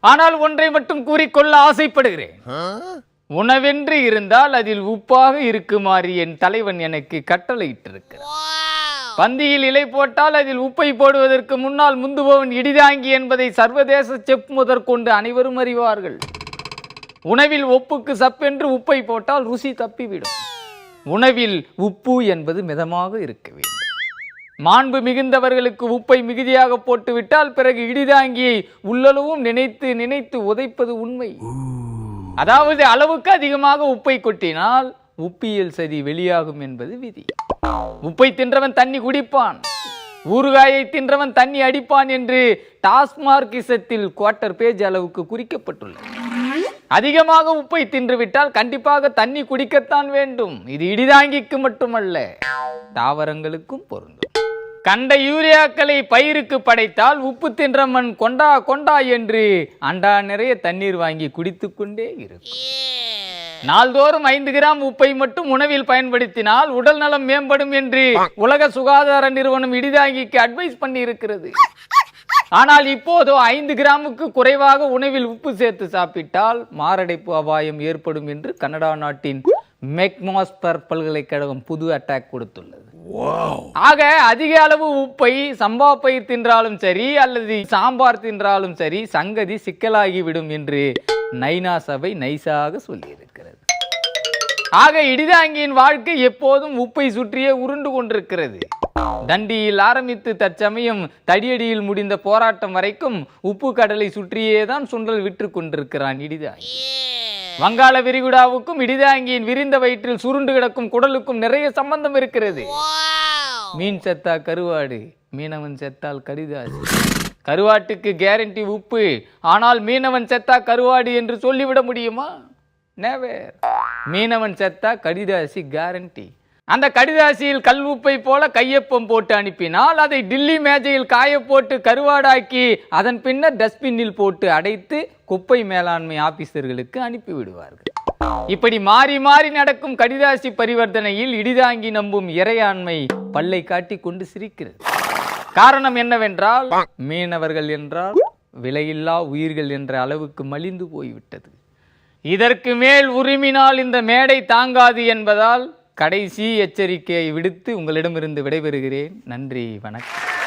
ஆனால் ஒன்றை மட்டும் கூறிக்கொள்ள ஆசைப்படுகிறேன். உணவென்று இருந்தால் அதில் உப்பாக இருக்குமாறு என் தலைவன் எனக்கு கட்டளையிட்டிருக்கிறார். பந்தியில் இலை போட்டால் அதில் உப்பை போடுவதற்கு முன்னால் முந்துபவன் இடிதாங்கி என்பதை சர்வதேச செப் முதற்கொண்டு அனைவரும் அறிவார்கள். உணவில் ஒப்புக்கு சப்பென்று உப்பை போட்டால் ருசி தப்பிவிடும். உணவில் உப்பு என்பது மிதமாக இருக்க வேண்டும். மாண்பு மிகுந்தவர்களுக்கு உப்பை மிகுதியாக போட்டுவிட்டால் பிறகு இடிதாங்கியை உள்ளளவும் நினைத்து நினைத்து உதைப்பது உண்மை. அதாவது அளவுக்கு அதிகமாக உப்பை கொட்டினால் உப்பியல் சதி வெளியாகும் என்பது விதி. உப்பை தின்றவன் தண்ணி குடிப்பான், ஊறுகாயை தின்றவன் தண்ணி அடிப்பான் என்று டாஸ்மார்க்கிசத்தில் குவார்ட்டர் பேஜ் அளவுக்கு குறிக்கப்பட்டுள்ளது. அதிகமாக உப்பை தின்றுவிட்டால் கண்டிப்பாக தண்ணி குடிக்கத்தான் வேண்டும். இது இடிதாங்கிக்கு மட்டுமல்ல, தாவரங்களுக்கும் பொருந்தும். கண்ட யூரியாக்களை பயிருக்கு படைத்தால் உப்பு தின்றவன் கொண்டா கொண்டா என்று அண்டா நிறைய தண்ணீர் வாங்கி குடித்து கொண்டே இருக்கும். நாள்தோறும் 5 கிராம் உப்பை மட்டும் உணவில் பயன்படுத்தினால் உடல் நலம் மேம்படும் என்று உலக சுகாதார நிறுவனம் இடிதாங்கிக்கு அட்வைஸ் பண்ணி இருக்கிறது. ஆனால் இப்போதோ 5 கிராமுக்கு குறைவாக உணவில் உப்பு சேர்த்து சாப்பிட்டால் மாரடைப்பு அபாயம் ஏற்படும் என்று கனடா நாட்டின் மெக்மாஸ்டர் பல்கலைக்கழகம் புது அட்டாக் கொடுத்துள்ளது. ஆக அதிக அளவு உப்பை சம்பா பயிர் தின்றாலும் சரி அல்லது சாம்பார் தின்றாலும் சரி சங்கதி சிக்கலாகிவிடும் என்று நைனா சபை நைசாக சொல்லியிருக்கிறது. ஆக இடிதாங்கியின் வாழ்க்கை எப்போதும் உப்பை சுற்றியே உருண்டு கொண்டிருக்கிறது. தண்டியில் ஆரம்பித்து தற்சமயம் தடியடியில் முடிந்த போராட்டம் வரைக்கும் உப்பு கடலை சுற்றியேதான் சுண்டல் விற்று கொண்டிருக்கிறான் இடிதாங்கி. வங்காள விரிகுடாவுக்கும் இடிதாங்கியின் விரிந்த வயிற்றில் சுருண்டு கிடக்கும் குடலுக்கும் நிறைய சம்பந்தம் இருக்கிறது. மீன் செத்தா கருவாடு, மீனவன் செத்தால் கடிதாசி. கருவாட்டுக்கு கேரண்டி உப்பு, ஆனால் மீனவன் செத்தா கருவாடு என்று சொல்லிவிட முடியுமா? நெவர். மீனவன் செத்தா கடிதாசி கேரண்டி. அந்த கடிதாசியில் கல் உப்பை போல கையொப்பம் போட்டு அனுப்பினால் அதை டில்லி மேஜையில் காய போட்டு கருவாடாக்கி அதன் பின்னர் டஸ்ட்பின்னில் போட்டு அடைத்து குப்பை மேலாண்மை ஆபீசர்களுக்கு அனுப்பிவிடுவார்கள். இப்படி மாறி மாறி நடக்கும் கடிதாசி பரிவர்த்தனையில் இடிதாங்கி நம்பும் இறையாண்மை பல்லை காட்டி கொண்டு சிரிக்கிறது. காரணம் என்னவென்றால், மீனவர்கள் என்றால் விலையில்லா உயிர்கள் என்ற அளவுக்கு மலிந்து போய்விட்டது. இதற்கு மேல் உரிமினால் இந்த மேடை தாங்காது என்பதால் கடைசி எச்சரிக்கையை விடுத்து உங்களிடமிருந்து விடைபெறுகிறேன். நன்றி, வணக்கம்.